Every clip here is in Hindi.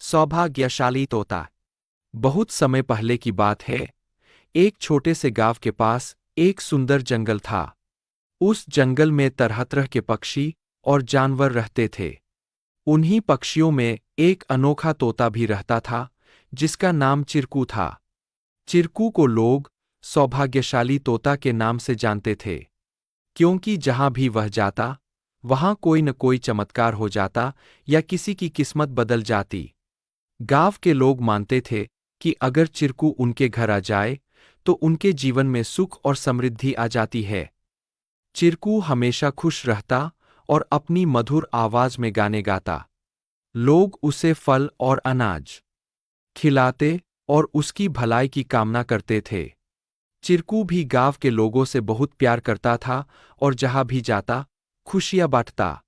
सौभाग्यशाली तोता। बहुत समय पहले की बात है। एक छोटे से गांव के पास एक सुंदर जंगल था। उस जंगल में तरह तरह के पक्षी और जानवर रहते थे। उन्हीं पक्षियों में एक अनोखा तोता भी रहता था, जिसका नाम चिरकू था। चिरकू को लोग सौभाग्यशाली तोता के नाम से जानते थे, क्योंकि जहां भी वह जाता, वहां कोई न कोई चमत्कार हो जाता या किसी की किस्मत बदल जाती। गांव के लोग मानते थे कि अगर चिरकू उनके घर आ जाए तो उनके जीवन में सुख और समृद्धि आ जाती है। चिरकू हमेशा खुश रहता और अपनी मधुर आवाज में गाने गाता। लोग उसे फल और अनाज खिलाते और उसकी भलाई की कामना करते थे। चिरकू भी गांव के लोगों से बहुत प्यार करता था और जहां भी जाता, खुशियां बांटता।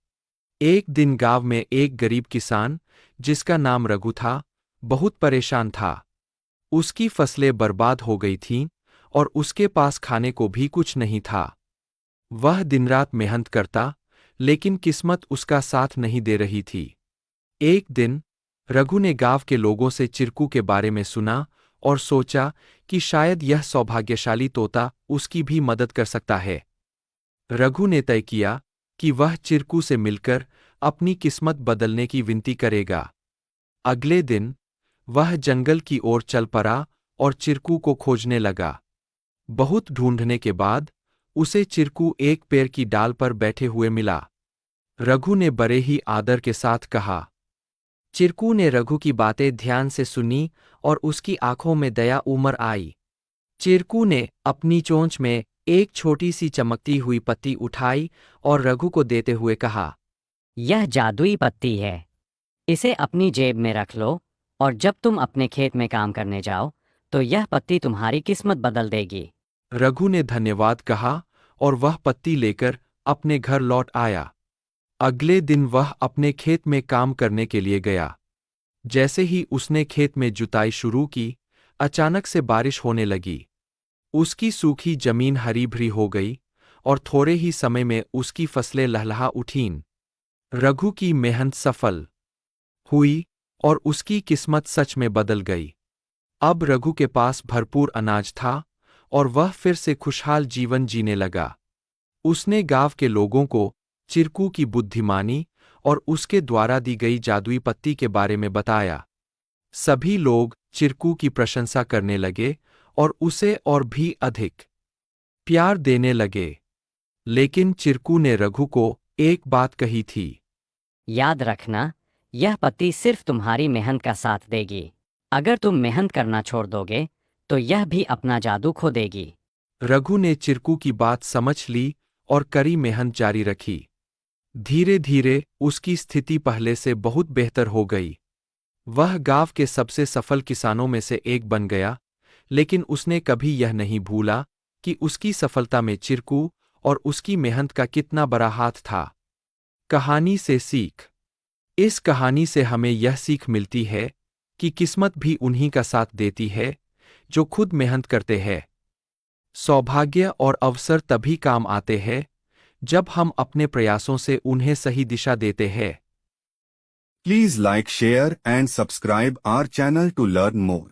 एक दिन गांव में एक गरीब किसान, जिसका नाम रघु था, बहुत परेशान था। उसकी फसलें बर्बाद हो गई थीं और उसके पास खाने को भी कुछ नहीं था। वह दिन-रात मेहनत करता, लेकिन किस्मत उसका साथ नहीं दे रही थी। एक दिन रघु ने गांव के लोगों से चिरकू के बारे में सुना और सोचा कि शायद यह सौभाग्यशाली तोता उसकी भी मदद कर सकता है। रघु ने तय किया कि वह चिरकू से मिलकर अपनी किस्मत बदलने की विनती करेगा। अगले दिन वह जंगल की ओर चल पड़ा और चिरकू को खोजने लगा। बहुत ढूंढने के बाद उसे चिरकू एक पेड़ की डाल पर बैठे हुए मिला। रघु ने बड़े ही आदर के साथ कहा। चिरकू ने रघु की बातें ध्यान से सुनी और उसकी आंखों में दया उमड़ आई। चिरकू ने अपनी चोंच में एक छोटी सी चमकती हुई पत्ती उठाई और रघु को देते हुए कहा, यह जादुई पत्ती है। इसे अपनी जेब में रख लो और जब तुम अपने खेत में काम करने जाओ तो यह पत्ती तुम्हारी किस्मत बदल देगी। रघु ने धन्यवाद कहा और वह पत्ती लेकर अपने घर लौट आया। अगले दिन वह अपने खेत में काम करने के लिए गया। जैसे ही उसने खेत में जुताई शुरू की, अचानक से बारिश होने लगी। उसकी सूखी जमीन हरी भरी हो गई और थोड़े ही समय में उसकी फसलें लहलहा उठीं। रघु की मेहनत सफल हुई और उसकी किस्मत सच में बदल गई। अब रघु के पास भरपूर अनाज था और वह फिर से खुशहाल जीवन जीने लगा। उसने गांव के लोगों को चिरकू की बुद्धिमानी और उसके द्वारा दी गई जादुई पत्ती के बारे में बताया। सभी लोग चिरकू की प्रशंसा करने लगे और उसे और भी अधिक प्यार देने लगे। लेकिन चिरकू ने रघु को एक बात कही थी। याद रखना, यह पत्ती सिर्फ तुम्हारी मेहनत का साथ देगी। अगर तुम मेहनत करना छोड़ दोगे तो यह भी अपना जादू खो देगी। रघु ने चिरकू की बात समझ ली और कड़ी मेहनत जारी रखी। धीरे धीरे उसकी स्थिति पहले से बहुत बेहतर हो गई। वह गांव के सबसे सफल किसानों में से एक बन गया, लेकिन उसने कभी यह नहीं भूला कि उसकी सफलता में चिरकू और उसकी मेहनत का कितना बड़ा हाथ था। कहानी से सीख। इस कहानी से हमें यह सीख मिलती है कि किस्मत भी उन्हीं का साथ देती है जो खुद मेहनत करते हैं। सौभाग्य और अवसर तभी काम आते हैं जब हम अपने प्रयासों से उन्हें सही दिशा देते हैं। Please like, share and subscribe our channel to learn more.